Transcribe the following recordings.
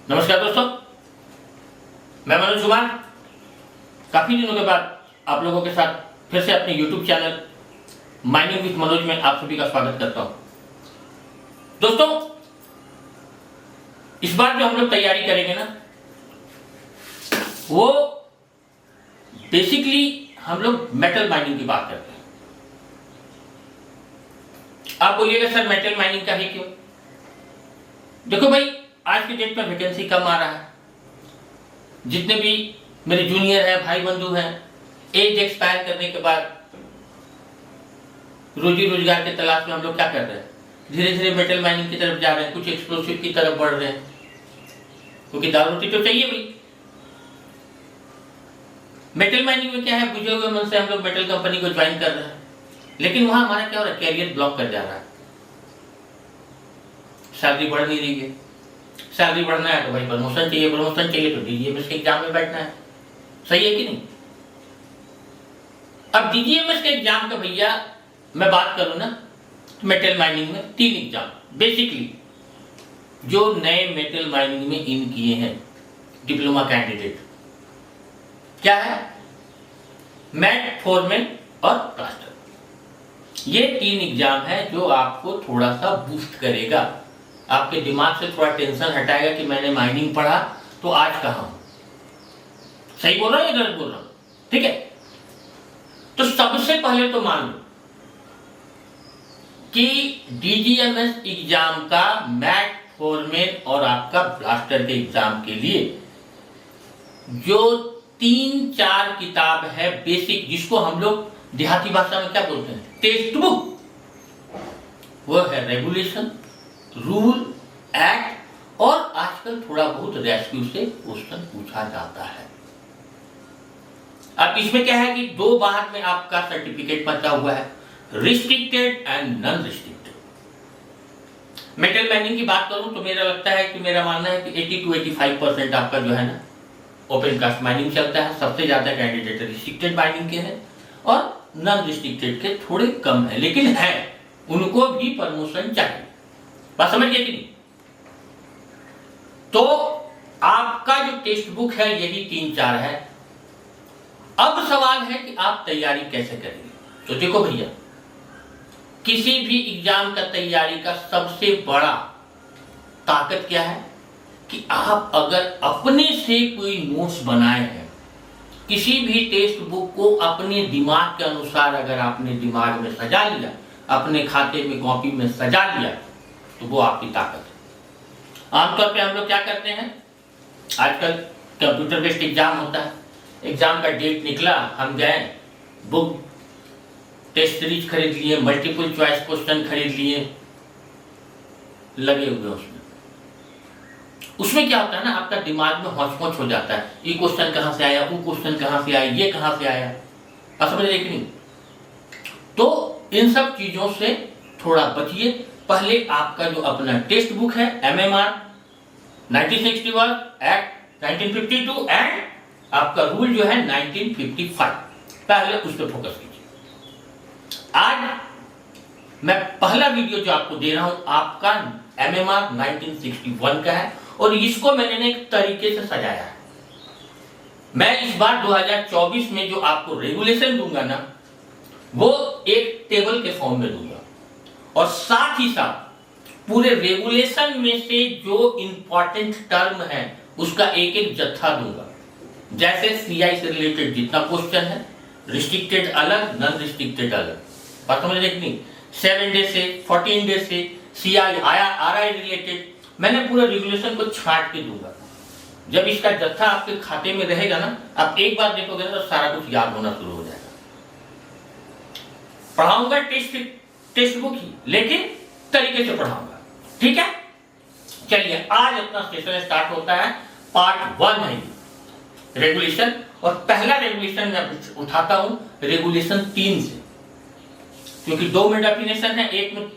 नमस्कार दोस्तों, मैं मनोज कुमार काफी दिनों के बाद आप लोगों के साथ फिर से अपने YouTube channel mining with Manoj में आप सभी का स्वागत करता हूं। दोस्तों, इस बार जो हम लोग तैयारी करेंगे ना, वो बेसिकली हम लोग मेटल माइनिंग की बात करते हैं। आप बोलिएगा सर मेटल माइनिंग का है क्यों? देखो भाई, आज के डेट में वैकेंसी कम आ रहा है। जितने भी मेरे जूनियर हैं, भाई बंधु हैं, एज एक्सपायर करने के बाद रोजी रोजगार के तलाश में हम लोग क्या कर रहे हैं? धीरे धीरे मेटल माइनिंग की तरफ जा रहे हैं, कुछ एक्सप्लोसिव की तरफ बढ़ रहे हैं, क्योंकि दाल रोटी तो चाहिए भाई। मेटल माइनिंग में क्या है, बुझे हुए मन से हम लोग मेटल कंपनी को ज्वाइन कर रहे हैं, लेकिन वहां हमारा क्या हो रहा है, कैरियर ब्लॉक कर जा रहा है। सैलरी बढ़ नहीं रही है। सैलरी बढ़ना है तो भाई प्रमोशन चाहिए, प्रमोशन चाहिए तो डीजीएमएस के एग्जाम में बैठना है। सही है कि नहीं? अब डीजीएमएस के एग्जाम का भैया मैं बात करूं ना, तो मेटल माइनिंग में 3 एग्जाम बेसिकली जो नए मेटल माइनिंग में इन किए हैं डिप्लोमा कैंडिडेट, क्या है? मैट, फोरमैन और प्लास्टर। ये 3 एग्जाम है जो आपको थोड़ा सा बूस्ट करेगा, आपके दिमाग से थोड़ा टेंशन हटाएगा कि मैंने माइनिंग पढ़ा तो आज कहां हूं। सही बोल रहा हूं या गलत बोल रहा हूं? ठीक है, तो सबसे पहले तो मान लो कि डीजीएमएस एग्जाम का मैट, फोरमैन और आपका ब्लास्टर के एग्जाम के लिए जो 3-4 किताब है बेसिक, जिसको हम लोग देहाती भाषा में क्या बोलते हैं, टेक्स्ट बुक, वो है रेगुलेशन, रूल, एक्ट और आजकल थोड़ा बहुत रेस्क्यू से क्वेश्चन पूछा जाता है। अब इसमें क्या है कि 2 बार में आपका सर्टिफिकेट बचा हुआ है, restricted and non restricted. Metal mining की बात करूं तो मेरा मानना है कि 80 to 85% आपका जो है ना ओपन कास्ट माइनिंग चलता है। सबसे ज्यादा कैंडिडेट रिस्ट्रिक्टेड माइनिंग के हैं और नॉन रिस्ट्रिक्टेड के थोड़े कम है, लेकिन है, उनको भी प्रमोशन चाहिए। बात समझ गए कि नहीं? तो आपका जो टेक्स्ट बुक है यही 3-4 है। अब सवाल है कि आप तैयारी कैसे करेंगे। तो देखो भैया, किसी भी एग्जाम का तैयारी का सबसे बड़ा ताकत क्या है कि आप अगर अपने से कोई नोट्स बनाए हैं, किसी भी टेक्स्ट बुक को अपने दिमाग के अनुसार अगर आपने दिमाग में सजा लिया, अपने खाते में कॉपी में सजा लिया, तो वो आपकी ताकत है। आमतौर पे हम लोग क्या करते हैं, आजकल कंप्यूटर बेस्ड एग्जाम होता है, एग्जाम का डेट निकला, हम गए बुक टेस्ट सीरीज खरीद लिए, मल्टीपल चॉइस क्वेश्चन खरीद लिए, लगे हुए उसमें क्या होता है ना, आपका दिमाग में हौच-पौच हो जाता है, ये क्वेश्चन कहां से आया, वो क्वेश्चन कहां से आया, ये कहां से आया। आप समझ रहे कि नहीं? तो इन सब चीजों से थोड़ा बचिए। पहले आपका जो अपना टेक्स्ट बुक है, एमएमआर 1961, एक्ट 1952 एंड आपका रूल जो है 1955, पहले उस पर फोकस कीजिए। आज मैं पहला वीडियो जो आपको दे रहा हूं आपका एमएमआर 1961 का है, और इसको मैंने एक तरीके से सजाया है। मैं इस बार 2024 में जो आपको रेगुलेशन दूंगा ना, वो एक टेबल के फॉर्म में दूंगा, और साथ ही साथ पूरे रेगुलेशन में से जो इंपॉर्टेंट टर्म है उसका एक जत्था दूंगा। जैसे सीआई से रिलेटेड जितना क्वेश्चन है, रिस्ट्रिक्टेड अलग, नॉन रिस्ट्रिक्टेड अलग। बात समझ रहे कि नहीं? 7 डे से 14 डे से सीआई आया, आरआई रिलेटेड, मैंने पूरा रेगुलेशन को छांट के दूंगा। जब इसका जत्था आपके खाते में रहेगा ना, आप एक बार देखोगे ना तो सारा कुछ याद होना शुरू हो जाएगा। पढ़ाऊंगा टेक्स्ट बुक ही, लेकिन तरीके से पढ़ाऊंगा। ठीक है, चलिए आज अपना सेशन स्टार्ट होता है। पार्ट 1 है रेगुलेशन, और पहला रेगुलेशन मैं उठाता हूं रेगुलेशन 3 से, क्योंकि 2 में डेफिनेशन है, 1 में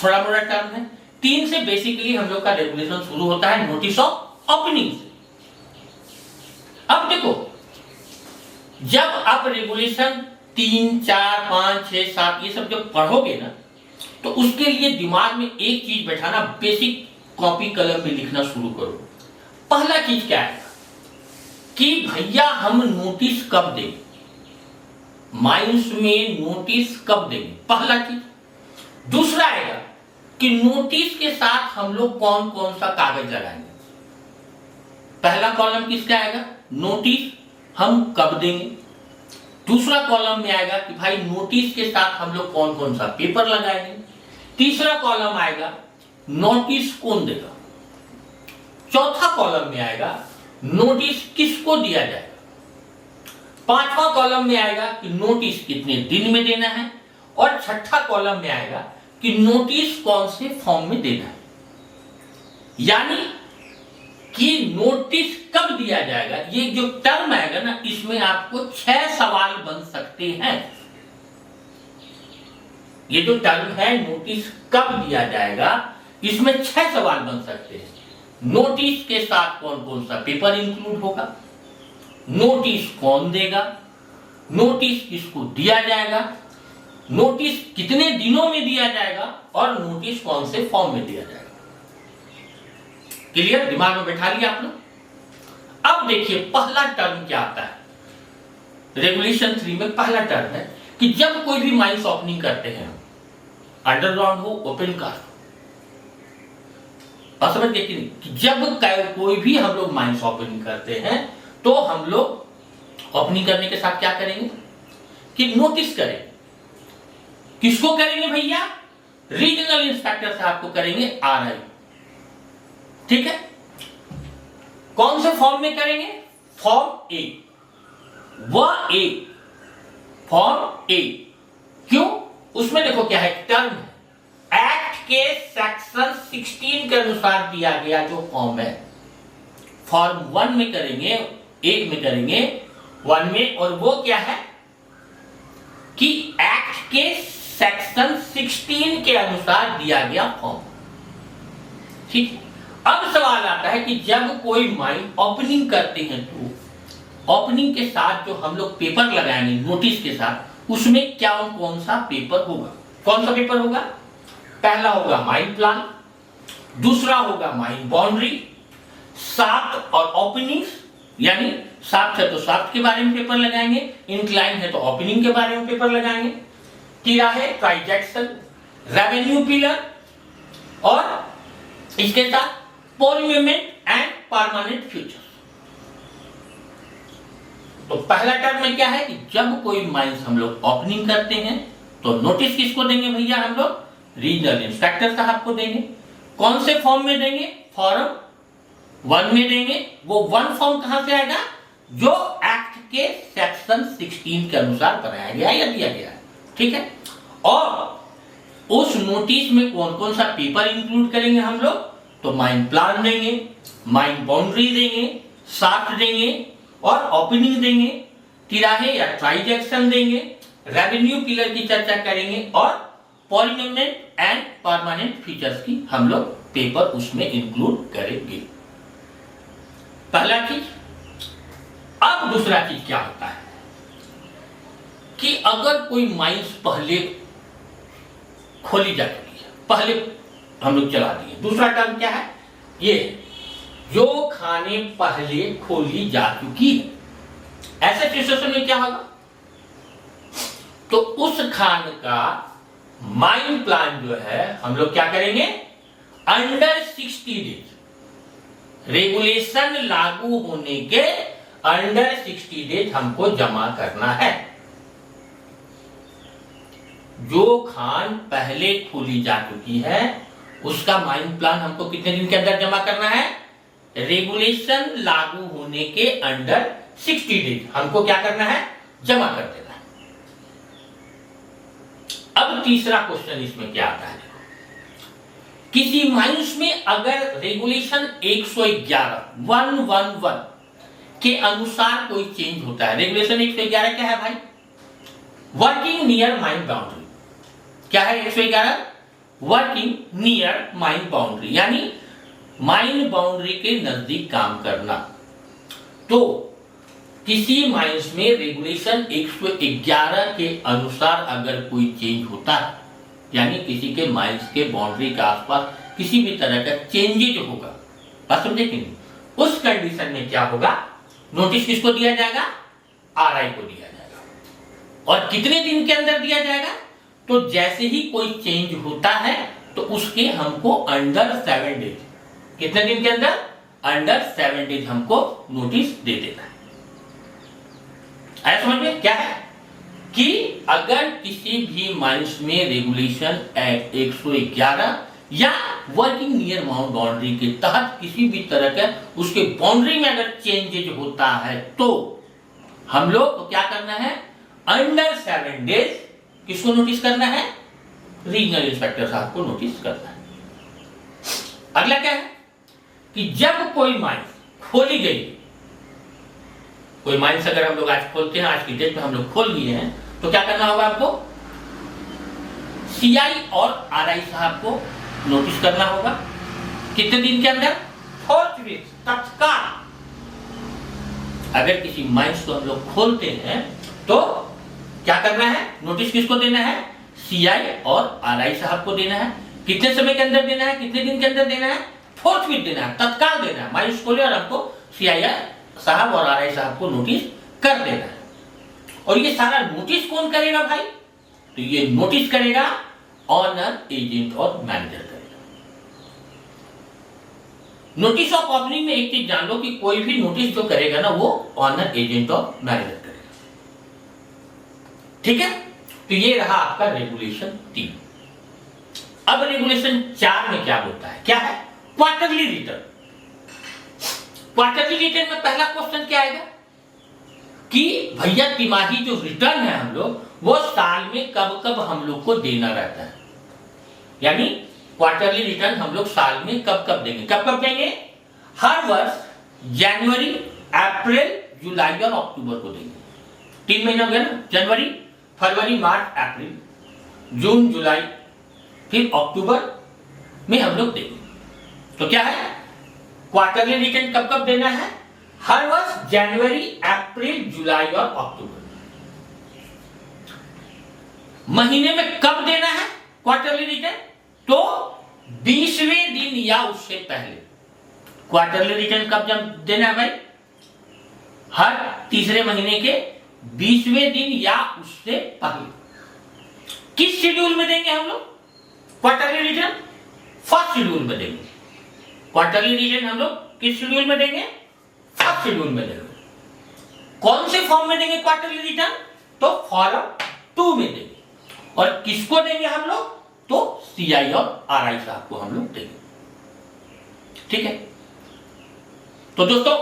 थोड़ा मोड़ा टर्म है। 3 से बेसिकली हम लोग का रेगुलेशन शुरू होता है, नोटिस ऑफ ओपनिंग से। अब देखो, जब आप रेगुलेशन 3, 4, 5, 6, 7 ये सब जब पढ़ोगे ना, तो उसके लिए दिमाग में एक चीज बैठाना, बेसिक कॉपी कलम में लिखना शुरू करो। पहला चीज क्या है कि भैया हम नोटिस कब देंगे, माइंस में नोटिस कब देंगे, पहला चीज। दूसरा आएगा कि नोटिस के साथ हम लोग कौन कौन सा कागज लगाएंगे। पहला कॉलम किसका आएगा, नोटिस हम कब देंगे। दूसरा कॉलम में आएगा कि भाई नोटिस के साथ हम लोग कौन कौन सा पेपर लगाएंगे। तीसरा कॉलम आएगा नोटिस कौन देगा। चौथा कॉलम में आएगा नोटिस किसको दिया जाएगा। पांचवा कॉलम में आएगा कि नोटिस कितने दिन में देना है। और छठा कॉलम में आएगा कि नोटिस कौन से फॉर्म में देना है। यानी कि नोटिस कब दिया जाएगा, ये जो टर्म आएगा ना, इसमें आपको 6 सवाल बन सकते हैं। ये जो टर्म है नोटिस कब दिया जाएगा, इसमें 6 सवाल बन सकते हैं। नोटिस के साथ कौन कौन सा पेपर इंक्लूड होगा, नोटिस कौन देगा, नोटिस किसको दिया जाएगा, नोटिस कितने दिनों में दिया जाएगा और नोटिस कौन से फॉर्म में दिया जाएगा। क्लियर, दिमाग में बैठा लिया आपने। अब देखिए पहला टर्म क्या आता है, रेगुलेशन 3 में पहला टर्म है कि जब कोई भी माइंस ओपनिंग करते हैं, अंडरग्राउंड हो ओपन कास्ट हो, समझ गए कि जब कोई भी हम लोग माइंस ओपनिंग करते हैं तो हम लोग ओपनिंग करने के साथ क्या करेंगे कि नोटिस करेंगे। किसको करेंगे भैया, रीजनल इंस्पेक्टर साहब को करेंगे, RI। ठीक है, कौन से फॉर्म में करेंगे, फॉर्म A, वह A, फॉर्म A। क्यों, उसमें देखो क्या है, टर्म एक्ट के सेक्शन 16 के अनुसार दिया गया जो फॉर्म है, फॉर्म 1 में करेंगे, 1 में करेंगे, 1 में। और वो क्या है कि एक्ट के सेक्शन 16 के अनुसार दिया गया फॉर्म। ठीक है, अब सवाल आता है कि जब कोई माइन ओपनिंग करते हैं तो ओपनिंग के साथ जो हम लोग पेपर लगाएंगे नोटिस के साथ, उसमें क्या कौन सा पेपर होगा। कौन सा पेपर होगा, पहला होगा माइन प्लान, दूसरा होगा माइन बाउंड्री, साफ्ट और ओपनिंग्स, यानी साफ्ट है तो साफ्ट के बारे में पेपर लगाएंगे, इंक्लाइन है तो ओपनिंग के बारे में पेपर लगाएंगे, तिराहे, ट्राइजेक्शन, रेवेन्यू पिलर और इसके साथ पोलिमेंट एंड परमानेंट फ्यूचर। तो पहला टर्म में क्या है कि जब कोई माइंस हम लोग ओपनिंग करते हैं तो नोटिस किसको देंगे भैया, हम लोग रीजनल इंस्पेक्टर साहब को देंगे। कौन से फॉर्म में देंगे, फॉर्म 1 में देंगे। वो 1 फॉर्म कहां से आएगा, जो एक्ट के सेक्शन 16 के अनुसार बनाया गया या दिया गया है। ठीक है, और उस नोटिस में कौन कौन सा पेपर इंक्लूड करेंगे हम लोग, तो माइन प्लान देंगे, माइन बाउंड्री देंगे, साफ्ट देंगे और ओपनिंग देंगे, तिराहे या ट्राइजेक्शन देंगे, रेवेन्यू पिलर की चर्चा करेंगे और पॉलिमेंट एंड परमानेंट फीचर्स की हम लोग पेपर उसमें इंक्लूड करेंगे। पहला चीज। अब दूसरा चीज क्या होता है कि अगर कोई माइंस पहले खोली जा चुकी है, पहले हम लोग चला दिए। दूसरा टर्म क्या है, ये जो खाने पहले खोली जा चुकी है। ऐसे सिचुएशन में क्या होगा, तो उस खान का माइन प्लान जो है हम लोग क्या करेंगे, अंडर 60 डेज, रेगुलेशन लागू होने के अंडर 60 डेज हमको जमा करना है। जो खान पहले खोली जा चुकी है उसका माइन प्लान हमको कितने दिन के अंदर जमा करना है, रेगुलेशन लागू होने के अंडर 60 डेज हमको क्या करना है, जमा कर देना है। अब तीसरा क्वेश्चन इसमें क्या आता है, किसी माइंस में अगर रेगुलेशन 111 के अनुसार कोई चेंज होता है। रेगुलेशन 111 क्या है भाई, वर्किंग नियर माइन बाउंड्री। क्या है 111, वर्किंग नियर माइन बाउंड्री, यानी माइन बाउंड्री के नजदीक काम करना। तो किसी माइंस में रेगुलेशन 111 के अनुसार अगर कोई चेंज होता है, यानी किसी के माइंस के बाउंड्री के आसपास किसी भी तरह का चेंजेज होगा, बात समझे कि नहीं, उस कंडीशन में क्या होगा, नोटिस किसको दिया जाएगा, आरआई को दिया जाएगा। और कितने दिन के अंदर दिया जाएगा, तो जैसे ही कोई चेंज होता है तो उसके हमको अंडर 7 डेज, कितने दिन के अंदर, अंडर 7 डेज हमको नोटिस दे देना है। समझ में क्या है कि अगर किसी भी माइंस में रेगुलेशन एक्ट 111 या वर्किंग नियर बाउंड्री के तहत किसी भी तरह का उसके बाउंड्री में अगर चेंजेज होता है तो हम लोग को क्या करना है, अंडर 7 डेज किसको नोटिस करना है, रीजनल इंस्पेक्टर साहब को नोटिस करना है। अगला क्या है कि जब कोई माइंस खोली गई, कोई माइंस अगर हम लोग आज खोलते हैं, आज की डेट में हम लोग खोल लिए हैं, तो क्या करना होगा आपको, सीआई और आरआई साहब को नोटिस करना होगा। कितने दिन के अंदर, 4 वीक्स तत्काल। अगर किसी माइंस को हम लोग खोलते हैं तो क्या करना है, नोटिस किसको देना है, सीआई और आरआई साहब को देना है। कितने समय के अंदर देना है, कितने दिन के अंदर देना है, 4 वीक देना है, तत्काल देना है। माइंस खोले और आपको सीआई साहब और आरआई साहब को नोटिस कर देना है। और ये सारा नोटिस कौन करेगा भाई, तो ये नोटिस करेगा ऑनर, एजेंट और मैनेजर करेगा। नोटिस ऑफ ओपनिंग में एक चीज जान लो कि कोई भी नोटिस जो करेगा ना वो ऑनर, एजेंट और मैनेजर करेगा। ठीक है, तो ये रहा आपका रेगुलेशन 3। अब रेगुलेशन 4 में क्या होता है, क्या है, क्वार्टरली रिटर्न। क्वार्टरली रिटर्न में पहला क्वेश्चन क्या आएगा कि भैया तिमाही जो रिटर्न है हम लोग वो साल में कब कब हम लोग को देना रहता है, यानी क्वार्टरली रिटर्न हम लोग साल में कब कब देंगे, कब कब देंगे, हर वर्ष जनवरी, अप्रैल, जुलाई और अक्टूबर को देंगे। 3 महीने हो गए ना, जनवरी, फरवरी, मार्च, अप्रैल, जून, जुलाई, फिर अक्टूबर में हम लोग देंगे। तो क्या है, क्वार्टरली रिटर्न कब कब देना है, हर वर्ष जनवरी, अप्रैल, जुलाई और अक्टूबर। महीने में कब देना है क्वार्टरली रिटर्न, तो 20वें दिन या उससे पहले। क्वार्टरली रिटर्न कब देना है भाई, हर तीसरे महीने के 20वें दिन या उससे पहले। किस शेड्यूल में देंगे हम लोग क्वार्टरली रिटर्न, फर्स्ट शेड्यूल में देंगे। क्वार्टरली रिटर्न हम लोग किस शेड्यूल में देंगे, फर्स्ट शेड्यूल में देंगे। कौन से फॉर्म में देंगे क्वार्टरली रिटर्न, तो फॉर्म 2 में देंगे। और किसको देंगे हम लोग, तो सीआई और आरआई साहब को हम लोग देंगे। ठीक है, तो दोस्तों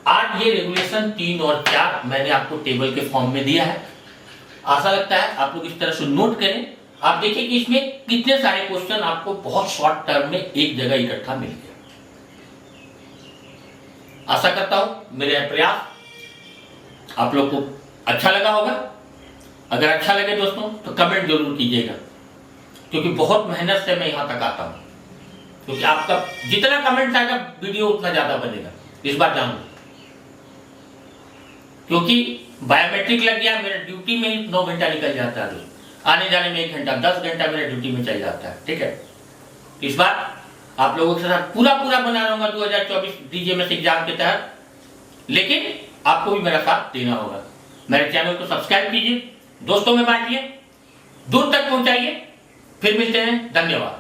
आज ये रेगुलेशन 3 और 4 मैंने आपको टेबल के फॉर्म में दिया है। आशा लगता है आप लोग इस तरह से नोट करें। आप देखिए कि इसमें कितने सारे क्वेश्चन आपको बहुत शॉर्ट टर्म में एक जगह इकट्ठा मिल गया। आशा करता हूं मेरे प्रयास आप लोग को अच्छा लगा होगा। अगर अच्छा लगे दोस्तों तो कमेंट जरूर कीजिएगा, क्योंकि बहुत मेहनत से मैं यहां तक आता हूं, क्योंकि आपका जितना कमेंट आएगा वीडियो उतना ज्यादा बनेगा। इस बार जान लो, क्योंकि बायोमेट्रिक लग गया, मेरे ड्यूटी में ही 9 घंटा निकल जाता है, आने जाने में 1 घंटा, 10 घंटा मेरे ड्यूटी में चल जाता है। ठीक है, इस बार आप लोगों के साथ पूरा बना रहूंगा 2024 डीजीएमएस एग्जाम के तहत, लेकिन आपको भी मेरा साथ देना होगा। मेरे चैनल को सब्सक्राइब कीजिए, दोस्तों में बांटिए, दूर तक पहुंचाइए। फिर मिलते हैं, धन्यवाद।